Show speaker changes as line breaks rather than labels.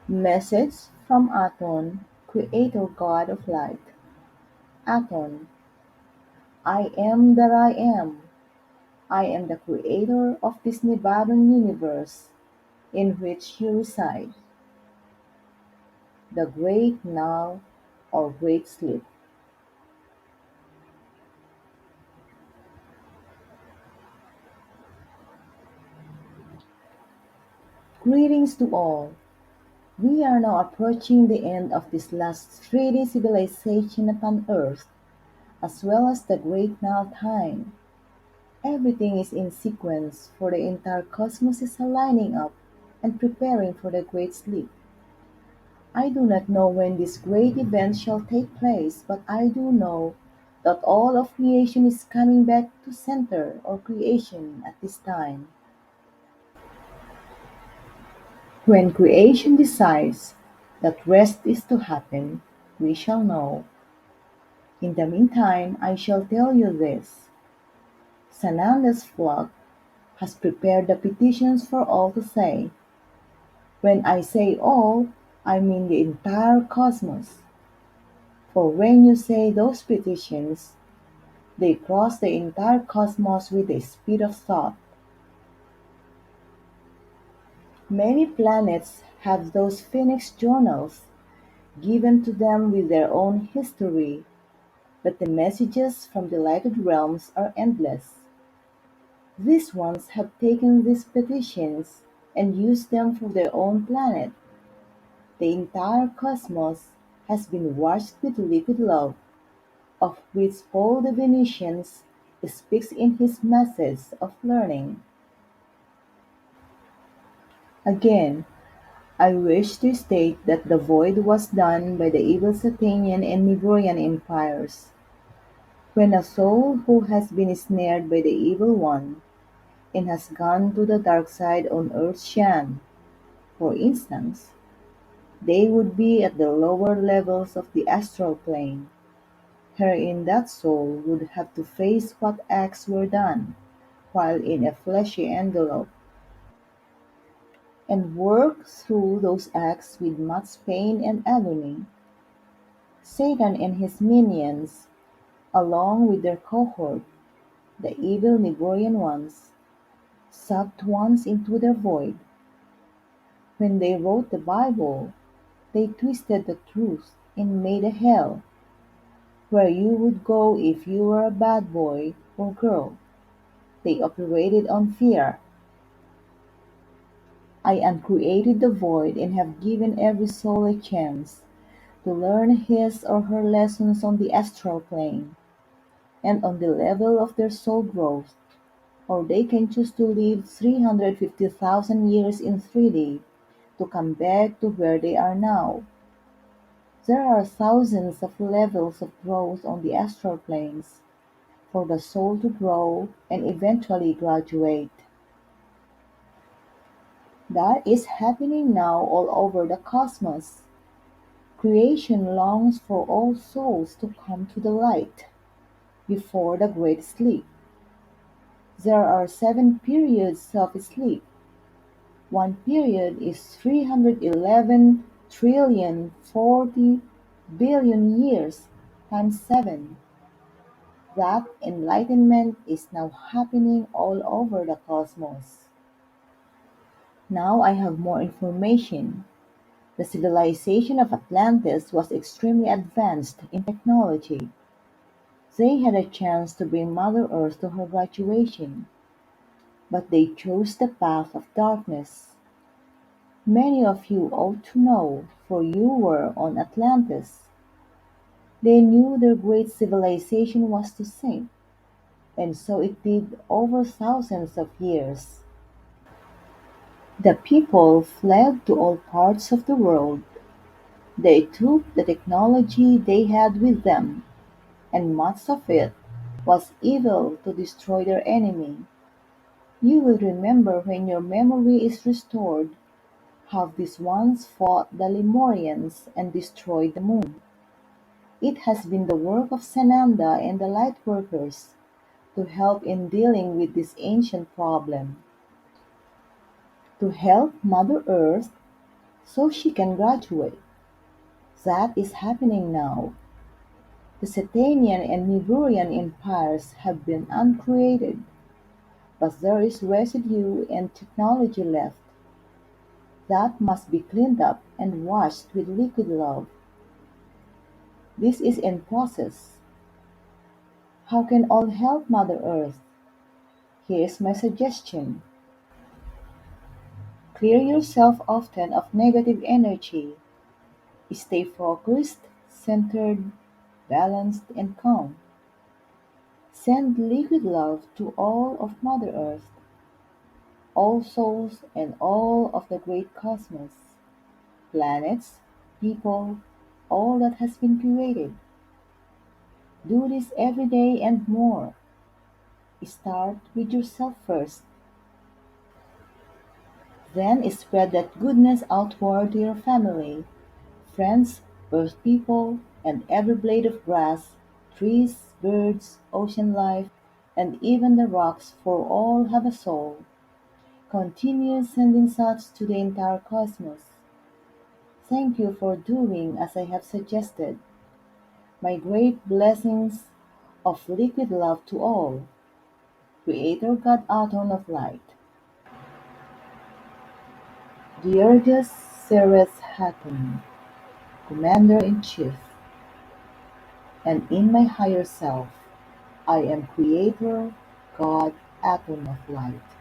Message from Aton, Creator God of Light. Aton, I am that I am. I am the creator of this Nibbana universe in which you reside, the great Null or great sleep. Greetings to all. We are now approaching the end of this last 3D civilization upon Earth, as well as the great Null time. Everything is in sequence, for the entire cosmos is aligning up and preparing for the great sleep. I do not know when this great event shall take place, but I do know that all of creation is coming back to center or creation at this time. When creation decides that rest is to happen, we shall know. In the meantime, I shall tell you this. Sananda's flock has prepared the petitions for all to say. When I say all, I mean the entire cosmos. For when you say those petitions, they cross the entire cosmos with the speed of thought. Many planets have those phoenix journals given to them with their own history, but the messages from the lighted realms are endless. These ones have taken these petitions and used them for their own planet. The entire cosmos has been washed with liquid love, of which Paul the Venetian speaks in his message of learning. Again, I wish to state that the void was done by the evil Saturnian and Niborian empires. When a soul who has been snared by the evil one and has gone to the dark side on Earth's Shan, for instance, they would be at the lower levels of the astral plane, wherein that soul would have to face what acts were done while in a fleshy envelope, and work through those acts with much pain and agony. Satan and his minions, along with their cohort, the evil Nigorian ones, sucked once into their void. When they wrote the Bible, they twisted the truth and made a hell, where you would go if you were a bad boy or girl. They operated on fear. I uncreated the void and have given every soul a chance to learn his or her lessons on the astral plane and on the level of their soul growth, or they can choose to live 350,000 years in 3D to come back to where they are now. There are thousands of levels of growth on the astral planes for the soul to grow and eventually graduate. That is happening now all over the cosmos. Creation longs for all souls to come to the light before the great sleep. There are 7 periods of sleep. One period is 311 trillion 40 billion years times 7. That enlightenment is now happening all over the cosmos. Now I have more information. The civilization of Atlantis was extremely advanced in technology. They had a chance to bring Mother Earth to her graduation, but they chose the path of darkness. Many of you ought to know, for you were on Atlantis. They knew their great civilization was to sink, and so it did over thousands of years. The people fled to all parts of the world. They took the technology they had with them, and much of it was evil to destroy their enemy. You will remember when your memory is restored how these ones fought the Lemurians and destroyed the moon. It has been the work of Sananda and the Lightworkers to help in dealing with this ancient problem. To help Mother Earth, so she can graduate. That is happening now. The Setanian and Niburian empires have been uncreated, but there is residue and technology left that must be cleaned up and washed with liquid love. This is in process. How can all help Mother Earth? Here's my suggestion. Clear yourself often of negative energy. Stay focused, centered, balanced, and calm. Send liquid love to all of Mother Earth, all souls, and all of the great cosmos, planets, people, all that has been created. Do this every day and more. Start with yourself first, then spread that goodness outward to your family, friends, earth people, and every blade of grass, trees, birds, ocean life, and even the rocks, for all have a soul. Continue sending such to the entire cosmos. Thank you for doing as I have suggested. My great blessings of liquid love to all. Creator God Atom of Light. Georgios Ceres Hatem, Commander-in-Chief, and in my higher self, I am Creator God Atom of Light.